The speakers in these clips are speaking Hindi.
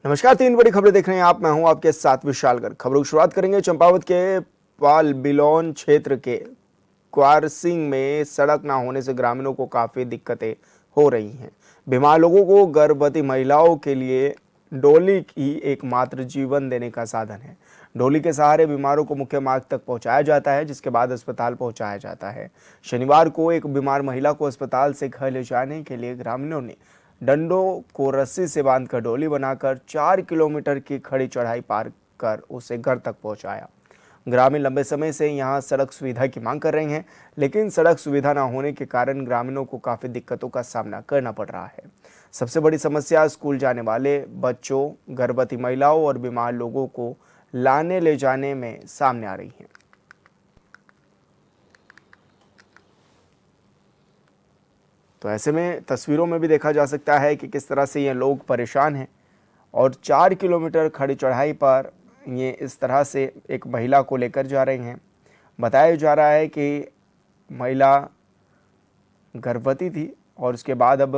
नमस्कार। 3 बड़ी खबरें देख रहे हैं आप। मैं हूं आपके साथ विशालगढ़। खबरों की शुरुआत करेंगे चंपावत के पाल बिलौन क्षेत्र के क्वारसिंग में सड़क ना होने से ग्रामीणों को काफी दिक्कतें हो रही हैं। बीमार लोगों को गर्भवती महिलाओं के लिए डोली ही एकमात्र जीवन देने का साधन है। डोली के सहारे बीमारों को मुख्य मार्ग तक पहुंचाया जाता है, जिसके बाद अस्पताल पहुंचाया जाता है। शनिवार को एक बीमार महिला को अस्पताल से घर ले जाने के लिए ग्रामीणों ने डंडों को रस्सी से बांधकर डोली बनाकर 4 किलोमीटर की खड़ी चढ़ाई पार कर उसे घर तक पहुंचाया। ग्रामीण लंबे समय से यहां सड़क सुविधा की मांग कर रहे हैं, लेकिन सड़क सुविधा न होने के कारण ग्रामीणों को काफी दिक्कतों का सामना करना पड़ रहा है। सबसे बड़ी समस्या स्कूल जाने वाले बच्चों, गर्भवती महिलाओं और बीमार लोगों को लाने ले जाने में सामने आ रही है। तो ऐसे में तस्वीरों में भी देखा जा सकता है कि किस तरह से ये लोग परेशान हैं और 4 किलोमीटर खड़ी चढ़ाई पर ये इस तरह से एक महिला को लेकर जा रहे हैं। बताया जा रहा है कि महिला गर्भवती थी और उसके बाद अब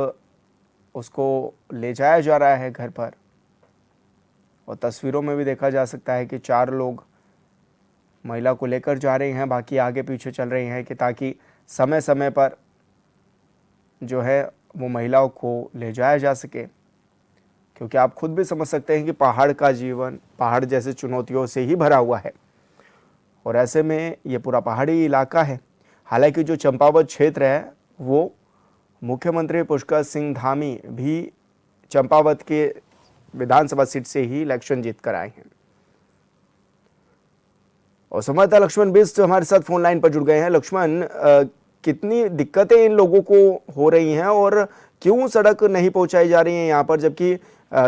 उसको ले जाया जा रहा है घर पर। और तस्वीरों में भी देखा जा सकता है कि 4 लोग महिला को लेकर जा रहे हैं, बाकी आगे पीछे चल रहे हैं कि ताकि समय समय पर जो है वो महिलाओं को ले जाया जा सके। क्योंकि आप खुद भी समझ सकते हैं कि पहाड़ का जीवन पहाड़ जैसे चुनौतियों से ही भरा हुआ है और ऐसे में ये पूरा पहाड़ी इलाका है। हालांकि जो चंपावत क्षेत्र है वो मुख्यमंत्री पुष्कर सिंह धामी भी चंपावत के विधानसभा सीट से ही इलेक्शन जीत कर आए हैं। और संवाददाता लक्ष्मण बिष्ट हमारे साथ फोन लाइन पर जुड़ गए हैं। लक्ष्मण, कितनी दिक्कतें इन लोगों को हो रही हैं और क्यों सड़क नहीं पहुंचाई जा रही है यहाँ पर, जबकि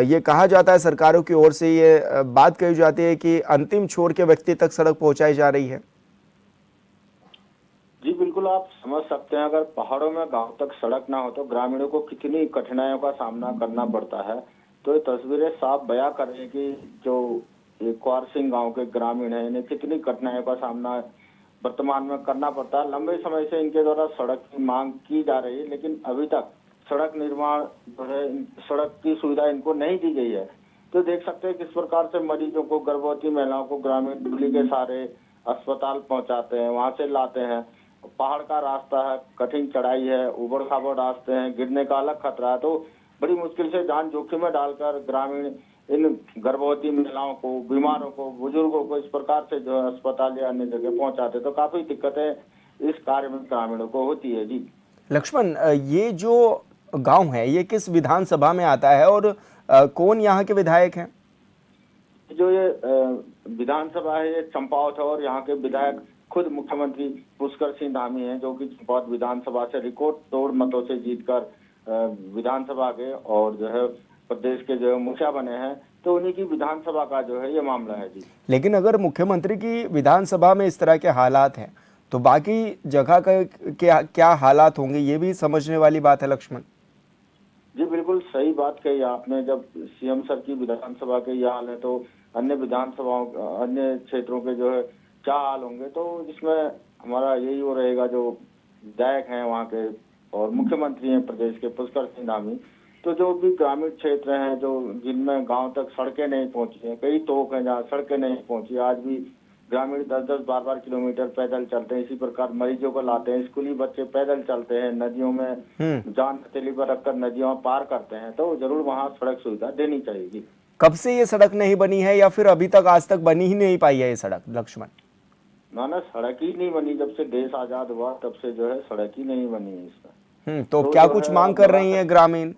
ये कहा जाता है सरकारों की ओर से ये बात कही जाती है कि अंतिम छोर के व्यक्ति तक सड़क पहुंचाई जा रही है। जी बिल्कुल, आप समझ सकते हैं अगर पहाड़ों में गांव तक सड़क ना हो तो ग्रामीणों को कितनी कठिनाइयों का सामना करना पड़ता है। तो ये तस्वीरें साफ बयां कर रही हैं कि जो ये क्वारसिंग गांव के ग्रामीण हैं इन्हें कितनी कठिनाइयों का सामना वर्तमान में करना पड़ता है। लंबे समय से इनके द्वारा सड़क की मांग की जा रही है, लेकिन अभी तक सड़क निर्माण जो है, सड़क की सुविधा इनको नहीं दी गई है। तो देख सकते हैं किस प्रकार से मरीजों को, गर्भवती महिलाओं को ग्रामीण डोली के सहारे अस्पताल पहुंचाते हैं, वहां से लाते हैं। पहाड़ का रास्ता है, कठिन चढ़ाई है, उबड़ खाबड़ रास्ते हैं, गिरने का अलग खतरा है। तो बड़ी मुश्किल से जान जोखिम में डालकर ग्रामीण इन गर्भवती महिलाओं को, बीमारों को, बुजुर्गों को इस प्रकार से जो है अस्पताल या अन्य जगह पहुंचाते। तो काफी दिक्कतें इस कार्य में ग्रामीणों को होती है। जी लक्ष्मण, ये जो गांव है ये किस विधानसभा में आता है और कौन यहाँ के विधायक हैं? जो ये विधानसभा है ये चंपावत है और यहाँ के विधायक खुद मुख्यमंत्री पुष्कर सिंह धामी हैं, जो कि चंपावत विधानसभा से रिकॉर्ड तोड़ मतों से जीतकर विधानसभा के और जो है प्रदेश के जो है मुखिया बने हैं। तो उन्हीं की विधानसभा का जो है ये मामला है। जी लेकिन अगर मुख्यमंत्री की विधानसभा में इस तरह के हालात हैं तो बाकी जगह का क्या हालात होंगे, ये भी समझने वाली बात है लक्ष्मण। जी बिल्कुल सही बात कही आपने। जब सीएम सर की विधानसभा के ये हाल है तो अन्य विधानसभाओं, अन्य क्षेत्रों के जो है क्या हाल होंगे। तो इसमें हमारा यही वो रहेगा, जो विधायक हैं वहाँ के और मुख्यमंत्री हैं प्रदेश के पुष्कर सिंह धामी, तो जो भी ग्रामीण क्षेत्र हैं जो जिनमें गांव तक सड़कें नहीं पहुंची हैं, कई तोक हैं जहाँ सड़कें नहीं पहुंची, आज भी ग्रामीण 10-10, 12-12 किलोमीटर पैदल चलते हैं। इसी प्रकार मरीजों को लाते हैं, स्कूली बच्चे पैदल चलते हैं, नदियों में जान हथेली पर रखकर नदियों पार करते हैं। तो जरूर वहाँ सड़क सुविधा देनी चाहिए। कब से ये सड़क नहीं बनी है या फिर अभी तक आज तक बनी ही नहीं पाई है ये सड़क लक्ष्मण? ना सड़क ही नहीं बनी, जब से देश आजाद हुआ तब से जो है सड़क ही नहीं बनी है इसमें। तो क्या कुछ मांग कर रही हैं ग्रामीण?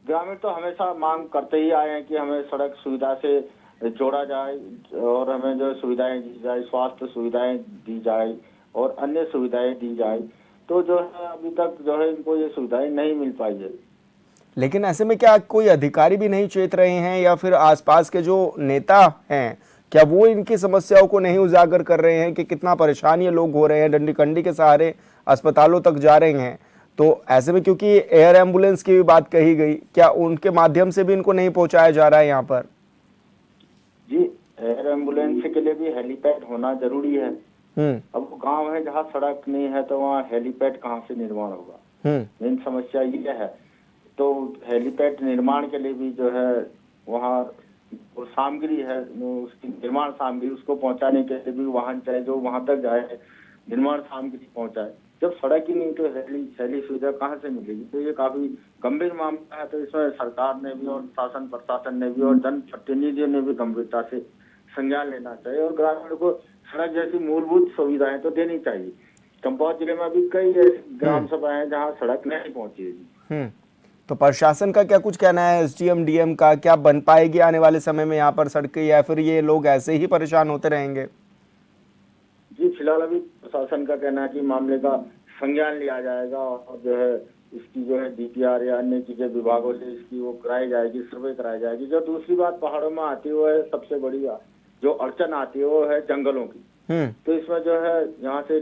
ग्रामीण तो हमेशा मांग करते ही आए हैं कि हमें सड़क सुविधा से जोड़ा जाए और हमें जो सुविधाएं दी जाए, स्वास्थ्य सुविधाएं दी जाए और अन्य सुविधाएं दी जाए। तो जो है अभी तक जो है इनको ये सुविधाएं नहीं मिल पाई है। लेकिन ऐसे में क्या कोई अधिकारी भी नहीं चेत रहे हैं या फिर आसपास के जो नेता हैं क्या वो इनकी समस्याओं को नहीं उजागर कर रहे हैं कि कितना परेशान ये लोग हो रहे हैं, डंडी कंडी के सहारे अस्पतालों तक जा रहे हैं? तो ऐसे में क्योंकि एयर एम्बुलेंस की भी बात कही गई, क्या उनके माध्यम से भी इनको नहीं पहुंचाया जा रहा है यहाँ पर? जी एयर एम्बुलेंस के लिए भी हेलीपैड होना जरूरी है। अब गांव है जहाँ सड़क नहीं है तो वहाँ हेलीपैड कहाँ से निर्माण होगा? मेन समस्या ये है। तो हेलीपैड निर्माण के लिए भी जो है वहाँ वो सामग्री है, उसकी निर्माण सामग्री, उसको पहुंचाने के लिए भी वाहन चाहिए जो वहां तक जाए, निर्माण सामग्री पहुंचाए। जब सड़क ही नहीं तो शैली सुविधा कहाँ से मिलेगी? तो ये काफी गंभीर मामला है। तो इसमें सरकार ने भी और शासन प्रशासन ने भी और जनप्रतिनिधियों ने भी गंभीरता से संज्ञान लेना चाहिए और ग्रामीणों को सड़क जैसी मूलभूत सुविधाएं तो देनी चाहिए। चंपावत जिले में भी कई ऐसी ग्राम सभाएं हैं जहाँ सड़क नहीं पहुंची है। तो प्रशासन का क्या कुछ कहना है, एसडीएम डीएम का, क्या बन पाएगी आने वाले समय में यहाँ पर सड़कें, या फिर ये लोग ऐसे ही परेशान होते रहेंगे? जी फिलहाल अभी प्रशासन का कहना है कि मामले का संज्ञान लिया जाएगा और जो है इसकी जो है डीपीआर या अन्य चीजें विभागों से इसकी वो कराई जाएगी, सर्वे कराई जाएगी। जो दूसरी बात पहाड़ों में आती है सबसे बड़ी जो अड़चन आती है वो है जंगलों की। तो इसमें जो है यहाँ से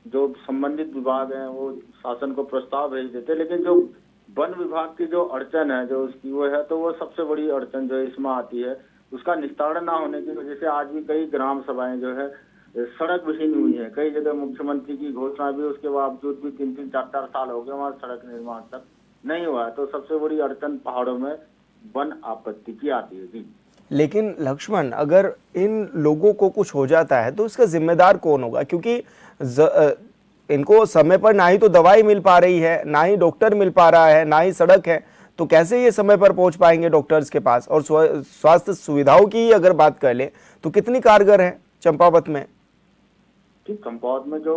जो संबंधित विभाग हैं वो शासन को प्रस्ताव भेज देते, लेकिन जो वन विभाग की जो अड़चन है जो उसकी वो है, तो वो सबसे बड़ी अड़चन जो इसमें आती है उसका निस्तारण ना होने की वजह से आज भी कई ग्राम सभाएं जो है सड़क विहीन हुई है। कई जगह मुख्यमंत्री की घोषणा भी उसके बावजूद भी 3-3, 4-4 साल हो गए वहाँ सड़क निर्माण तक नहीं हुआ है। तो सबसे बड़ी अड़चन पहाड़ों में वन आपत्ति की आती है। जी लेकिन लक्ष्मण, अगर इन लोगों को कुछ हो जाता है तो इसका जिम्मेदार कौन होगा? क्योंकि इनको समय पर ना ही तो दवाई मिल पा रही है, ना ही डॉक्टर मिल पा रहा है, ना ही सड़क है, तो कैसे ये समय पर पहुंच पाएंगे डॉक्टर्स के पास? और स्वास्थ्य सुविधाओं की अगर बात कर ले तो कितनी कारगर है चंपावत में? चंपावत में जो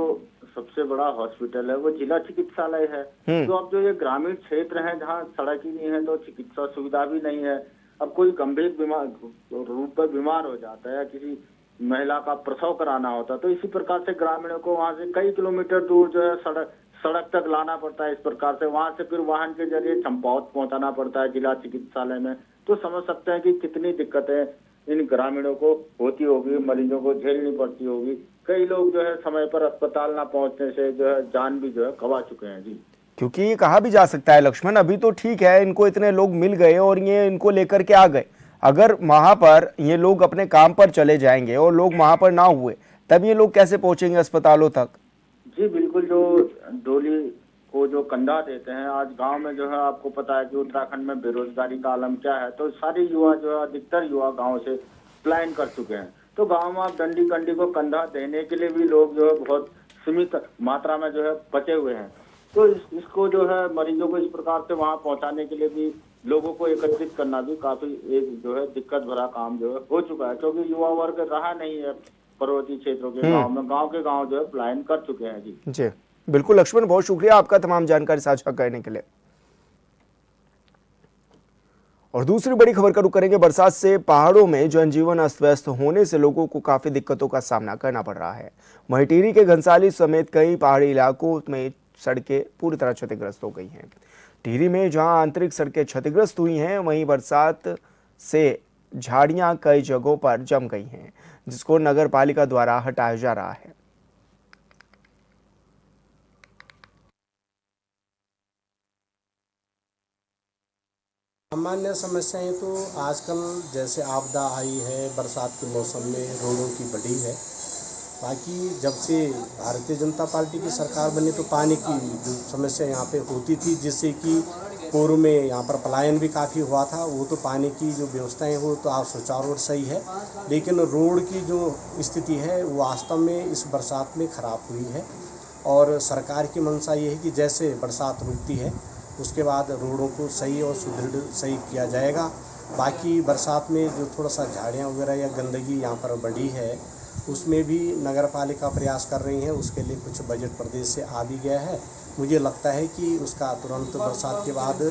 सबसे बड़ा हॉस्पिटल है वो जिला चिकित्सालय है। तो अब जो ये ग्रामीण क्षेत्र है जहाँ सड़क ही नहीं है तो चिकित्सा सुविधा भी नहीं है। अब कोई गंभीर रूप में बीमार हो जाता है, किसी महिला का प्रसव कराना होता, तो इसी प्रकार से ग्रामीणों को वहां से कई किलोमीटर दूर जो है सड़क तक लाना पड़ता है। इस प्रकार से वहां से फिर वाहन के जरिए चंपावत पहुंचाना पड़ता है जिला चिकित्सालय में। तो समझ सकते हैं कि कितनी दिक्कतें इन ग्रामीणों को होती होगी, मरीजों को झेलनी पड़ती होगी। कई लोग जो है समय पर अस्पताल ना पहुंचने से जो है जान भी जो है गंवा चुके हैं। जी क्योंकि ये कहा भी जा सकता है लक्ष्मण, अभी तो ठीक है, इनको इतने लोग मिल गए और ये इनको लेकर के आ गए, अगर वहां पर ये लोग अपने काम पर चले जाएंगे और लोग वहां पर ना हुए तब ये लोग कैसे पहुंचेंगे अस्पतालों तक? जी बिल्कुल, जो डोली को जो कंधा देते हैं, आज गांव में जो है आपको पता है कि उत्तराखंड में बेरोजगारी का आलम क्या है, तो सारे युवा जो है अधिकतर युवा गांव से पलायन कर चुके हैं। तो गांव में आप डंडी कंडी को कंधा देने के लिए भी लोग जो है बहुत सीमित मात्रा में जो है बचे हुए हैं। तो इसको जो है मरीजों को इस प्रकार से वहां पहुंचाने के लिए भी लोगों को एकत्रित करना भी काफी एक जो है दिक्कत भरा काम जो है हो चुका है, क्योंकि युवा वर्ग रहा नहीं है पर्वतीय क्षेत्रों के गांव में। गांव के गांव जो है पलायन कर चुके हैं। जी बिल्कुल लक्ष्मण, बहुत शुक्रिया आपका तमाम जानकारी साझा करने के लिए। और दूसरी बड़ी खबर का रुख करेंगे। बरसात से पहाड़ों में जनजीवन अस्त व्यस्त होने से लोगों को काफी दिक्कतों का सामना करना पड़ रहा है। वहीं टिहरी के घनसाली समेत कई पहाड़ी इलाकों में सड़कें पूरी तरह क्षतिग्रस्त हो गई हैं। टिहरी में जहां आंतरिक सड़कें क्षतिग्रस्त हुई हैं, वहीं बरसात से झाड़ियां कई जगहों पर जम गई हैं, जिसको नगर पालिका द्वारा हटाया जा रहा है। सामान्य समस्याएं तो आजकल जैसे आपदा आई है, बरसात के मौसम में रोडों की बढ़ी है। बाकी जब से भारतीय जनता पार्टी की सरकार बनी तो पानी की जो समस्या यहाँ पे होती थी, जिससे कि पूर्व में यहाँ पर पलायन भी काफ़ी हुआ था, वो तो पानी की जो व्यवस्थाएं वो तो आप सुचारू और सही है, लेकिन रोड की जो स्थिति है वो वास्तव में इस बरसात में ख़राब हुई है। और सरकार की मंशा ये है कि जैसे बरसात रुकती है उसके बाद रोडों को सही और सुदृढ़ सही किया जाएगा। बाकी बरसात में जो थोड़ा सा झाड़ियाँ वगैरह या गंदगी यहाँ पर बढ़ी है, उसमें भी नगर पालिका प्रयास कर रही है, उसके लिए कुछ बजट प्रदेश से आ भी गया है। मुझे लगता है कि उसका तुरंत बरसात के बाद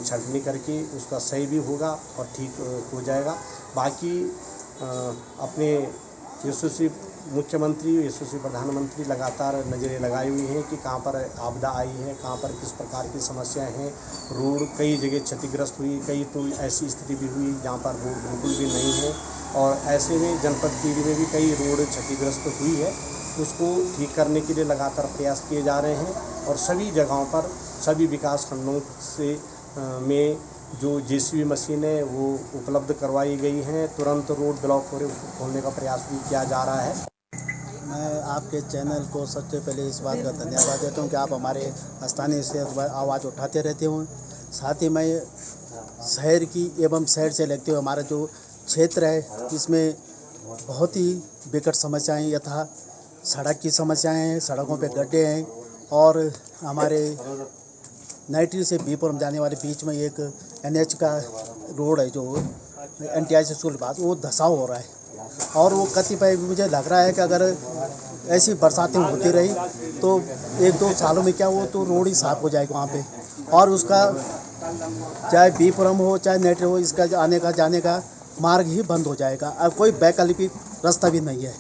छंटनी करके उसका सही भी होगा और ठीक हो जाएगा। बाकी अपने यशस्वी मुख्यमंत्री, यशस्वी प्रधानमंत्री लगातार नज़रें लगाई हुई हैं कि कहाँ पर आपदा आई है, कहाँ पर किस प्रकार की समस्याएं हैं। रोड कई जगह क्षतिग्रस्त हुई, कई तो ऐसी स्थिति भी हुई जहाँ पर रोड बिल्कुल भी नहीं है, और ऐसे में जनपद टिहरी में भी कई रोड क्षतिग्रस्त हुई है। उसको ठीक करने के लिए लगातार प्रयास किए जा रहे हैं और सभी जगहों पर सभी विकास खंडों से में जो जेसीबी मशीन है वो उपलब्ध करवाई गई हैं। तुरंत रोड ब्लॉक हो रहे उसको खोलने का प्रयास भी किया जा रहा है। मैं आपके चैनल को सबसे पहले इस बात का धन्यवाद देता हूँ कि आप हमारे स्थानीय से आवाज़ उठाते रहते हो। साथ ही मैं शहर की एवं शहर से लगते हुए हमारा जो क्षेत्र है इसमें बहुत ही विकट समस्याएं यथा सड़क की समस्याएं हैं, सड़कों पे गड्ढे हैं और हमारे नाइट्री से बीपुरम जाने वाले बीच में एक NH का रोड है जो NTI से स्कूल के पास, वो धंसाव हो रहा है और वो कतिपय मुझे लग रहा है कि अगर ऐसी बरसातें होती रही तो 1-2 सालों में क्या वो तो रोड ही साफ हो जाएगा वहाँ पे और उसका चाहे बीपुरम हो चाहे नाइट्री हो, इसका आने का जाने का मार्ग ही बंद हो जाएगा। अब कोई वैकल्पिक रास्ता भी नहीं है।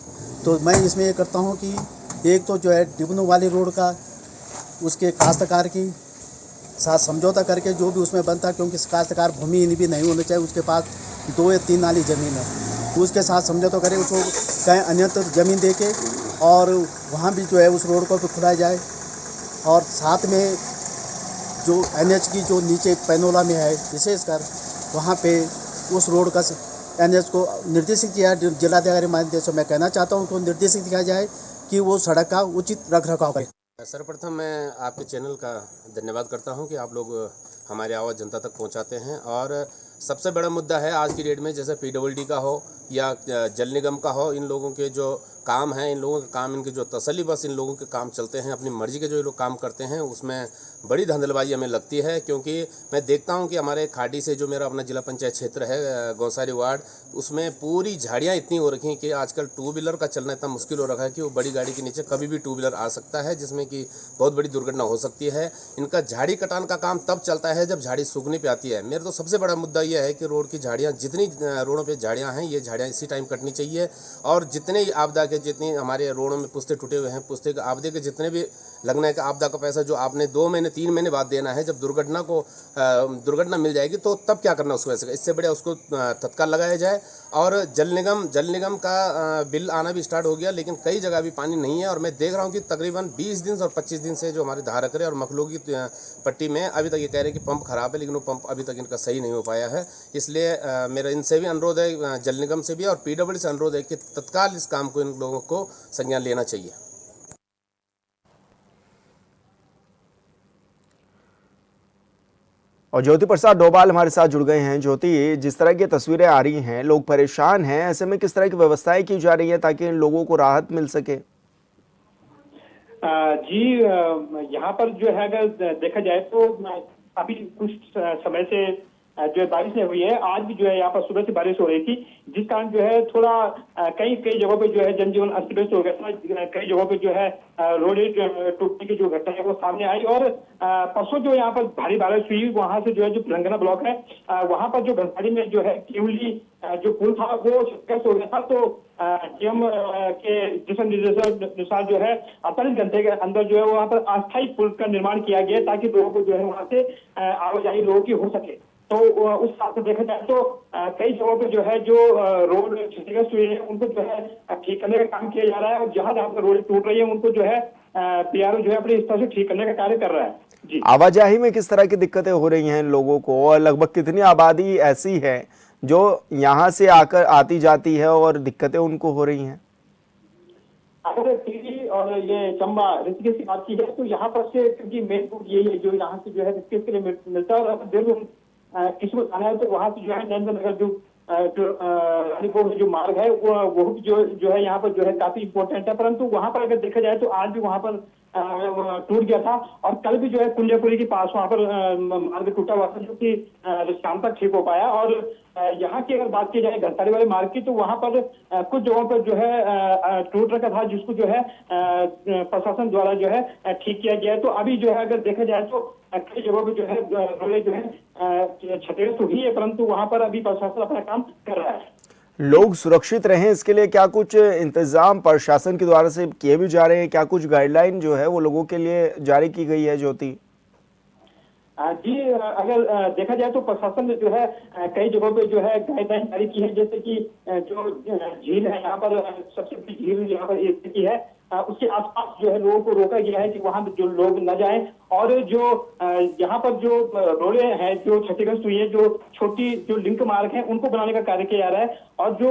तो मैं इसमें ये करता हूँ कि एक तो जो है डिबनू वाली रोड का उसके काश्तकार की साथ समझौता करके जो भी उसमें बनता है, क्योंकि काश्तकार भूमिहीन भी नहीं होना चाहिए, उसके पास 2 या 3 नाली ज़मीन है, उसके साथ समझौता करें, उसको कहीं अन्यत्र ज़मीन दे के और वहाँ भी जो है उस रोड को भी खुलाया जाए और साथ में जो NH की जो नीचे पैनोला में है विशेषकर वहाँ पे उस रोड का NH को निर्देशित किया जिलाधिकारी माध्यम से मैं कहना चाहता हूँ कि निर्देशित किया जाए कि वो सड़क का उचित रखरखाव करें। सर्वप्रथम मैं आपके चैनल का धन्यवाद करता हूं कि आप लोग हमारी आवाज़ जनता तक पहुंचाते हैं और सबसे बड़ा मुद्दा है आज की डेट में, जैसे PWD का हो या जल निगम का हो, इन लोगों के जो काम हैं, इन लोगों के काम, इनके जो तसल्ली बस इन लोगों के काम चलते हैं, अपनी मर्जी के जो ये लोग काम करते हैं उसमें बड़ी धांधलबाजी हमें लगती है। क्योंकि मैं देखता हूं कि हमारे खाड़ी से जो मेरा अपना जिला पंचायत क्षेत्र है गौसारी वार्ड, उसमें पूरी झाड़ियां इतनी हो रखी हैं कि आजकल 2 व्हीलर का चलना इतना मुश्किल हो रखा है कि वो बड़ी गाड़ी के नीचे कभी भी 2 व्हीलर आ सकता है, जिसमें कि बहुत बड़ी दुर्घटना हो सकती है। इनका झाड़ी कटान का काम तब चलता है जब झाड़ी सूखने पे आती है। मेरा तो सबसे बड़ा मुद्दा यह है कि रोड की झाड़ियाँ, जितनी रोडों पे झाड़ियाँ हैं, ये झाड़ियाँ इसी टाइम कटनी चाहिए और जितने आपदा के, जितनी हमारे रोडों में पुस्ते टूटे हुए हैं, पुस्ते के आपदे के जितने भी लगने का आपदा का पैसा जो आपने 2 महीने 3 महीने बाद देना है, जब दुर्घटना मिल जाएगी तो तब क्या करना उसको, ऐसे इससे बढ़िया उसको तत्काल लगाया जाए। और जल निगम का बिल आना भी स्टार्ट हो गया, लेकिन कई जगह भी पानी नहीं है और मैं देख रहा हूँ कि तकरीबन 20 दिन और 25 दिन से जो हमारे धारकरे और मखलू की पट्टी में अभी तक ये कह रहे हैं कि पंप खराब है, लेकिन वो पंप अभी तक इनका सही नहीं हो पाया है। इसलिए मेरा इनसे भी अनुरोध है, जल निगम से भी और PWD से अनुरोध है कि तत्काल इस काम को इन लोगों को संज्ञान लेना चाहिए। और ज्योति प्रसाद डोभाल हमारे साथ जुड़ गए हैं। ज्योति, जिस तरह की तस्वीरें आ रही हैं, लोग परेशान हैं, ऐसे में किस तरह की व्यवस्थाएं की जा रही है ताकि इन लोगों को राहत मिल सके? जी, यहाँ पर जो है अगर देखा जाए तो अभी कुछ समय से जो है बारिश नहीं हुई है। आज भी जो है यहाँ पर सुबह से बारिश हो रही थी, जिस कारण जो है थोड़ा कई जगहों पे जो है जनजीवन अस्त व्यस्त हो गया था। कई जगहों पे जो है रोड टूटने की जो घटना है वो सामने आई और परसों जो यहाँ पर भारी बारिश हुई, वहां से जो है जो तेलंगाना ब्लॉक है वहां पर जो घनसाड़ी में जो है केवली जो पुल था वो क्षतिग्रस्त हो गया था। तो डीएम के दिशा निर्देशानुसार जो है 48 घंटे के अंदर जो है वहाँ पर अस्थायी पुल का निर्माण किया गया ताकि लोगों को जो है वहां से आवाजाही लोगों की हो सके। तो उस हिसाब से देखा जाए तो कई जगहों पे जो है जो रोड क्षतिग्रस्त हुए हैं उनको जो है ठीक करने का काम किया जा रहा है और जहां जहां पर रोड टूट रही है उनको जो है PRO जो है अपने स्तर से ठीक करने का कार्य कर रहा है। जी, आवाजाही में किस तरह की दिक्कतें हो रही हैं लोगों को और लगभग कितनी आबादी ऐसी है जो यहाँ से आकर आती जाती है और दिक्कतें उनको हो रही हैं? अगर टिहरी और ये चंबा ऋषिकेश की बात की जाए तो यहाँ पर से, क्योंकि मेन रूट यही है जो यहाँ से जो है ऋषिकेश के लिए मिलता है और अगर देवभूमि किसी को जाना है तो वहां से जो है नरेंद्र नगर जो रानीपुर जो मार्ग है वो जो है यहाँ पर जो है काफी इंपॉर्टेंट है। परंतु वहां पर अगर देखा जाए तो आज भी वहां पर टूट गया था और कल भी जो है कुंजापुरी के पास वहां पर मार्ग टूटा हुआ था, जो कि शाम तक ठीक हो पाया। और यहाँ की अगर बात की जाए घनसाड़ी वाले मार्ग की तो वहां पर कुछ जगहों पर जो है टूट रखा था, जिसको जो है प्रशासन द्वारा जो है ठीक किया गया है। तो अभी जो है अगर देखा जाए तो कई जगहों पर जो है रोडें जो है क्षतिग्रस्त हुई है, परंतु वहां पर अभी प्रशासन अपना काम कर रहा है। लोग सुरक्षित रहें इसके लिए क्या कुछ इंतजाम प्रशासन के द्वारा से किए भी जा रहे हैं? क्या कुछ गाइडलाइन जो है वो लोगों के लिए जारी की गई है ज्योति? जी, अगर देखा जाए तो प्रशासन ने जो है कई जगहों पे जो है गाइडलाइन जारी की है, जैसे कि जो झील है यहाँ पर सबसे बड़ी झील यहाँ पर एक की है, उसके आसपास जो है लोगों को रोका गया है कि वहां जो लोग न जाएं। और जो यहाँ पर जो रोडे हैं जो क्षतिग्रस्त हुई है, जो छोटी जो लिंक मार्ग है उनको बनाने का कार्य किया जा रहा है। और जो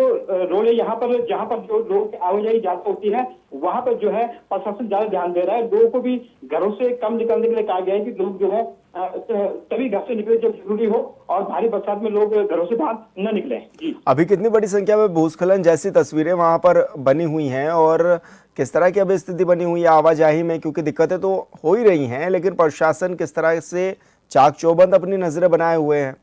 रोडे यहाँ पर जहाँ पर जो लोगों की आवाजाही ज्यादा होती है वहां पर जो है प्रशासन ज्यादा ध्यान दे रहा है। लोगों को भी घरों से कम निकलने के लिए कहा गया है कि लोग जो है तभी घर से निकले जब जरूरी हो, और भारी बरसात में लोग घरों से बाहर न निकले जी। अभी कितनी बड़ी संख्या में भूस्खलन जैसी तस्वीरें वहां पर बनी हुई हैं और किस तरह की अभी स्थिति बनी हुई है आवाजाही में, क्योंकि दिक्कतें तो हो ही रही हैं लेकिन प्रशासन किस तरह से चाक चौबंद अपनी नजरें बनाए हुए हैं?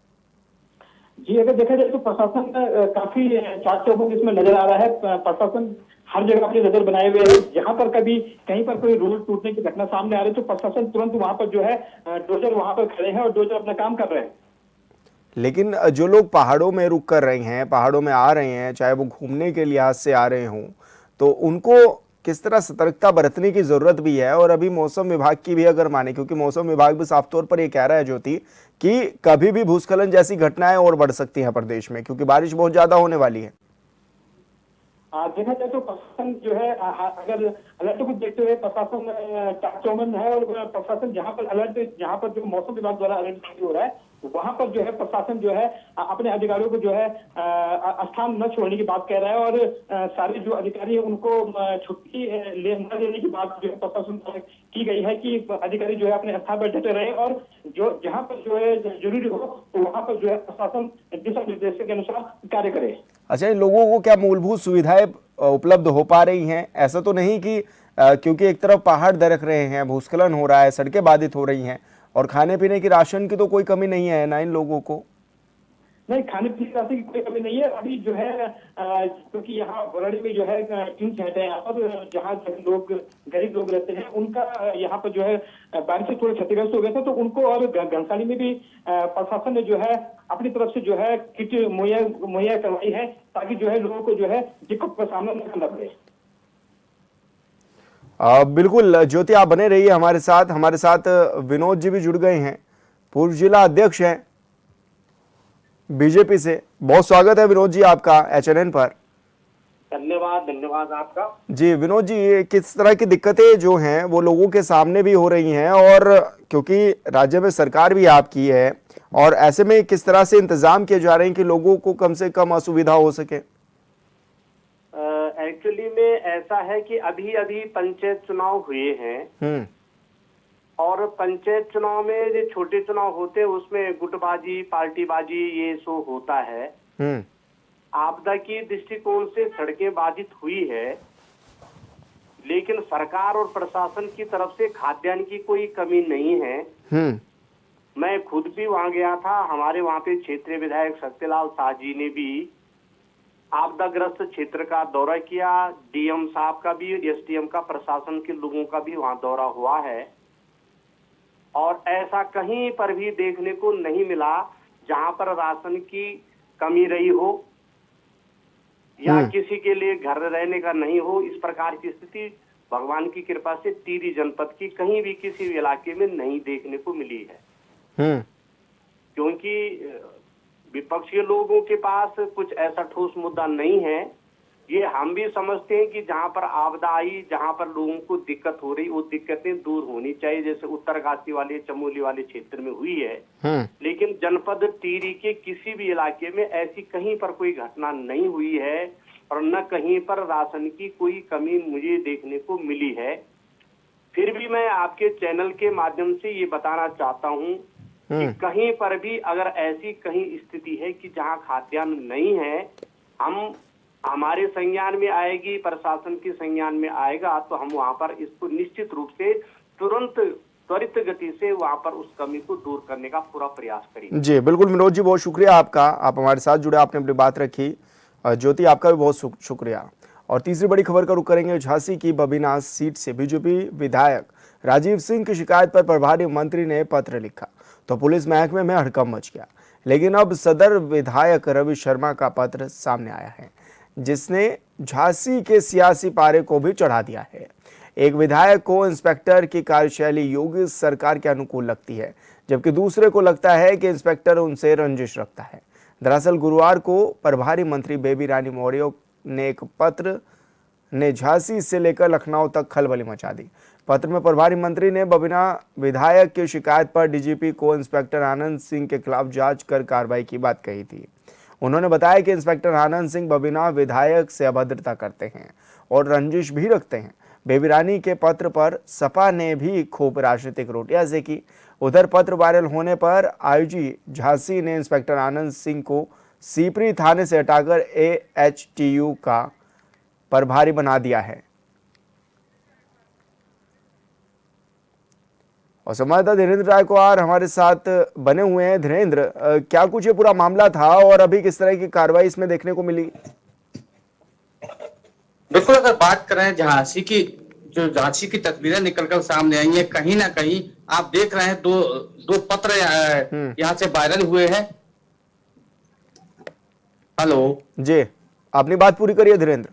जी, अगर देखा जाए तो प्रशासन काफी चाक चौबंद इसमें नजर आ रहा है। प्रशासन हर जगह अपनी नजर बनाए हुए है। जहां पर कभी कहीं पर कोई रोड टूटने की घटना सामने आ रही है तो प्रशासन तुरंत वहां पर जो है डोजर वहां पर खड़े हैं और डोजर अपना काम कर रहे हैं। लेकिन जो लोग पहाड़ों में रुक कर रहे हैं, पहाड़ों में आ रहे हैं, चाहे वो घूमने के लिहाज से आ रहे हों, तो उनको किस तरह सतर्कता बरतने की जरूरत भी है? और अभी मौसम विभाग की भी अगर माने, क्योंकि मौसम विभाग भी साफ तौर पर ये कह रहा है ज्योति कि कभी भी भूस्खलन जैसी घटनाएं और बढ़ सकती हैं प्रदेश में, क्योंकि बारिश बहुत ज्यादा होने वाली है। देखा जाए तो प्रशासन जो है अगर अलर्ट को देखते हुए प्रशासन चाक चौबंद है, और प्रशासन जहां पर जो मौसम विभाग द्वारा अलर्ट जारी हो रहा है वहां पर जो है प्रशासन जो है अपने अधिकारियों को जो है स्थान न छोड़ने की बात कह रहा है, और सारे जो अधिकारी है उनको छुट्टी न लेने की बात जो है प्रशासन द्वारा की गई है कि अधिकारी जो है अपने स्थान पर डटे रहे, और जो जहां पर जो है जरूरी हो तो वहां पर जो है प्रशासन दिशा निर्देशों के अनुसार कार्य करे। अच्छा, इन लोगों को क्या मूलभूत सुविधाएं उपलब्ध हो पा रही हैं? ऐसा तो नहीं कि क्योंकि एक तरफ पहाड़ दरक रहे हैं, भूस्खलन हो रहा है, सड़कें बाधित हो रही हैं और खाने पीने की राशन की तो कोई कमी नहीं है ना इन लोगों को? नहीं, खाने पीने की राशन की कोई कमी नहीं है। अभी जो है क्योंकि यहाँ बरड़ी में जो है 3 शहर है यहाँ पर, जहाँ लोग गरीब लोग रहते हैं, उनका यहाँ पर जो है बारिश से थोड़े क्षतिग्रस्त हो गए थे, तो उनको और घनसाली में भी प्रशासन ने जो है अपनी तरफ से जो है किट मुहैया करवाई है, ताकि जो है लोगों को जो है दिक्कत का सामना न करना पड़े। बिल्कुल ज्योति, आप बने रहिए हमारे साथ विनोद जी भी जुड़ गए हैं, पूर्व जिला अध्यक्ष हैं बीजेपी से। बहुत स्वागत है विनोद जी आपका HNN पर। धन्यवाद आपका जी। विनोद जी, ये किस तरह की दिक्कतें जो हैं वो लोगों के सामने भी हो रही हैं, और क्योंकि राज्य में सरकार भी आपकी है, और ऐसे में किस तरह से इंतजाम किए जा रहे हैं कि लोगों को कम से कम असुविधा हो सके? एक्चुअली में ऐसा है कि अभी पंचायत चुनाव हुए हैं, और पंचायत चुनाव में जो छोटे चुनाव होते हैं उसमें गुटबाजी, पार्टीबाजी ये सो होता है। आपदा की दृष्टिकोण से सड़कें बाधित हुई है, लेकिन सरकार और प्रशासन की तरफ से खाद्यान्न की कोई कमी नहीं है। मैं खुद भी वहां गया था। हमारे वहां पे क्षेत्रीय विधायक सत्यलाल शाह जी ने भी आपदाग्रस्त क्षेत्र का दौरा किया। DM साहब का भी, SDM का, प्रशासन के लोगों का भी वहां दौरा हुआ है, और ऐसा कहीं पर भी देखने को नहीं मिला जहां पर राशन की कमी रही हो या किसी के लिए घर रहने का नहीं हो। इस प्रकार की स्थिति भगवान की कृपा से टिहरी जनपद की कहीं भी किसी भी इलाके में नहीं देखने को मिली है। क्योंकि विपक्षी लोगों के पास कुछ ऐसा ठोस मुद्दा नहीं है। ये हम भी समझते हैं कि जहां पर आपदा आई, जहां पर लोगों को दिक्कत हो रही, वो दिक्कतें दूर होनी चाहिए, जैसे उत्तरकाशी वाले, चमोली वाले क्षेत्र में हुई है। लेकिन जनपद टिहरी के किसी भी इलाके में ऐसी कहीं पर कोई घटना नहीं हुई है, और न कहीं पर राशन की कोई कमी मुझे देखने को मिली है। फिर भी मैं आपके चैनल के माध्यम से ये बताना चाहता हूँ कि कहीं पर भी अगर ऐसी कहीं स्थिति है कि जहाँ खाद्यान्न नहीं है, हमारे संज्ञान में आएगी, प्रशासन के संज्ञान में आएगा, तो हम वहां पर इसको निश्चित रूप से तुरंत त्वरित गति से वहां पर उस कमी को दूर करने का पूरा प्रयास करेंगे। जी बिल्कुल विनोद जी, बहुत शुक्रिया आपका, आप हमारे साथ जुड़े, आपने अपनी बात रखी। ज्योति, आपका भी बहुत शुक्रिया। और तीसरी बड़ी खबर का रुख करेंगे। झांसी की बबीना सीट से बीजेपी विधायक राजीव सिंह की शिकायत पर प्रभारी मंत्री ने पत्र लिखा तो पुलिस महकमे में हड़कंप मच गया। लेकिन अब सदर विधायक रवि शर्मा का पत्र सामने आया है, जिसने झांसी के सियासी पारे को भी चढ़ा दिया है। एक विधायक को इंस्पेक्टर की कार्यशैली योगी सरकार के अनुकूल लगती है, जबकि दूसरे को लगता है कि इंस्पेक्टर उनसे रंजिश रखता है। दरअसल गुरुवार को प्रभारी मंत्री बेबी रानी मौर्य ने एक पत्र ने झांसी से लेकर लखनऊ तक खलबली मचा दी। पत्र में प्रभारी मंत्री ने बबीना विधायक की शिकायत पर डीजीपी को इंस्पेक्टर आनंद सिंह के खिलाफ जांच कर कार्रवाई की बात कही थी। उन्होंने बताया कि इंस्पेक्टर आनंद सिंह बबीना विधायक से अभद्रता करते हैं और रंजिश भी रखते हैं। बेबी रानी के पत्र पर सपा ने भी खूब राजनीतिक रोटियां सेकी। उधर पत्र वायरल होने पर आईजी झांसी ने इंस्पेक्टर आनंद सिंह को सीपरी थाने से हटाकर AHTU का प्रभारी बना दिया है। और संवाददाता धीरेन्द्र रायकुमार हमारे साथ बने हुए हैं। धीरेन्द्र, क्या कुछ ये पूरा मामला था और अभी किस तरह की कार्रवाई इसमें देखने को मिली? बिल्कुल, अगर बात करें झांसी की तस्वीरें निकलकर सामने आई है, कहीं ना कहीं आप देख रहे हैं दो पत्र यहाँ से वायरल हुए हैं। हेलो जी, अपनी बात पूरी करिए धीरेन्द्र।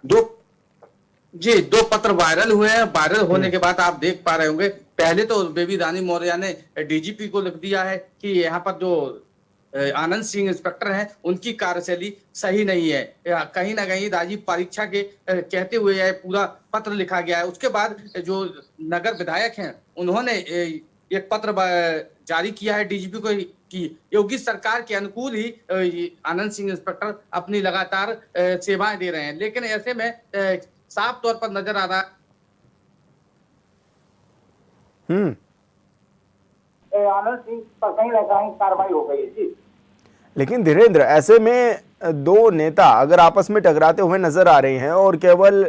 दो पत्र वायरल हुए हैं। वायरल होने के बाद आप देख पा रहे होंगे, पहले तो बेबी रानी मौर्य ने DGP को लिख दिया है कि यहाँ पर जो आनंद सिंह इंस्पेक्टर हैं उनकी कार्यशैली सही नहीं है। कहीं ना कहीं राजीव परीक्षा के कहते हुए यह पूरा पत्र लिखा गया है। उसके बाद जो नगर विधायक हैं उन्होंने एक पत्र जारी किया है DGP को कि योगी सरकार के अनुकूल ही आनंद सिंह इंस्पेक्टर अपनी लगातार सेवाएं दे रहे हैं। लेकिन ऐसे में साफ तौर पर नजर आ रहा आनंद सिंह पर कहीं ना कहीं कार्रवाई हो गई थी। लेकिन धीरेन्द्र, ऐसे में दो नेता अगर आपस में टकराते हुए नजर आ रहे हैं और केवल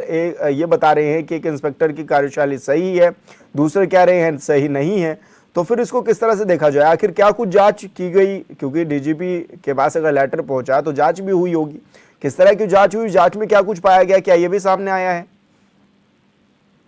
ये बता रहे हैं कि एक इंस्पेक्टर की कार्यशैली सही है, दूसरे कह रहे हैं सही नहीं है, तो फिर इसको किस तरह से देखा जाए? आखिर क्या कुछ जांच की गई? क्योंकि DGP के पास अगर लेटर पहुंचा तो जांच भी हुई होगी। किस तरह की जांच हुई? जांच में क्या कुछ पाया गया? क्या ये भी सामने आया है?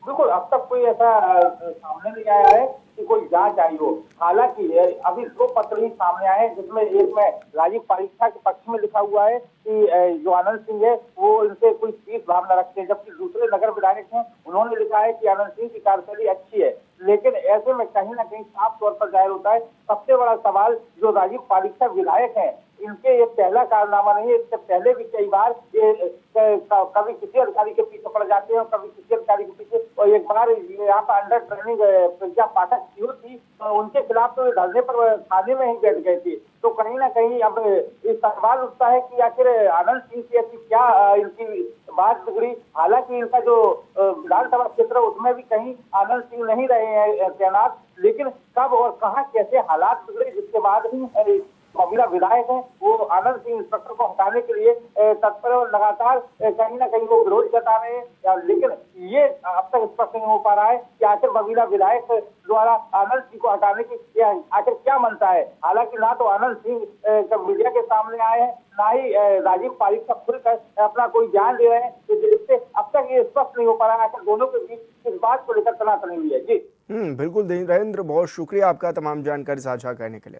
बिल्कुल, अब तक कोई ऐसा सामने नहीं आया है कि कोई जांच आई हो। हालांकि अभी दो पत्र ही सामने आए हैं, जिसमें एक में राजीव परीक्षा के पक्ष में लिखा हुआ है कि जो आनंद सिंह है वो इनसे कोई शीर्ष भावना रखते हैं, जबकि दूसरे नगर विधायक हैं उन्होंने लिखा है कि आनंद सिंह की कार्यशैली अच्छी है। लेकिन ऐसे में कहीं ना कहीं साफ तौर पर जाहिर होता है सबसे बड़ा सवाल जो राजीव परीक्षा विधायक है, इनके ये पहला कारनामा नहीं है। इससे पहले भी कई बार ये कभी किसी अधिकारी के पीछे पड़ जाते हैं और कभी किसी अधिकारी के पीछे। और एक बार यहाँ पर अंडर ट्रेनिंग प्रज्ञा पाठक सीओ थी, तो उनके खिलाफ तो धरने पर थाने में ही बैठ गए थे। तो कहीं ना कहीं अब इस सवाल उठता है कि आखिर आनंद सिंह की ऐसी क्या इनकी बात बिगड़ी। हालांकि इनका जो विधानसभा क्षेत्र उसमें भी कहीं आनंद सिंह नहीं रहे हैं तैनात, लेकिन कब और कहां कैसे हालात बिगड़े जिसके बाद ही महिला विधायक है वो आनंद सिंह इंस्पेक्टर को हटाने के लिए तत्पर और लगातार कहीं ना कहीं वो विरोध जता रहे हैं। लेकिन ये अब तक स्पष्ट नहीं हो पा रहा है कि आखिर महिला विधायक द्वारा आनंद सिंह को हटाने की आखिर क्या मनता है। हालांकि ना तो आनंद सिंह मीडिया के सामने आए हैं, ना ही राजीव पारिक का खुलकर अपना कोई बयान दे रहे हैं, जिससे अब तक ये स्पष्ट नहीं हो पा रहा है आखिर दोनों के बीच इस बात को लेकर तनातनी हुई है। जी बिल्कुल धीरेन्द्र, बहुत शुक्रिया आपका तमाम जानकारी साझा करने के लिए।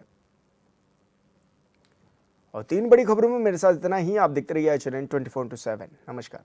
और 3 बड़ी खबरों में मेरे साथ इतना ही। आप देखते रहिए HNN 24/7। नमस्कार।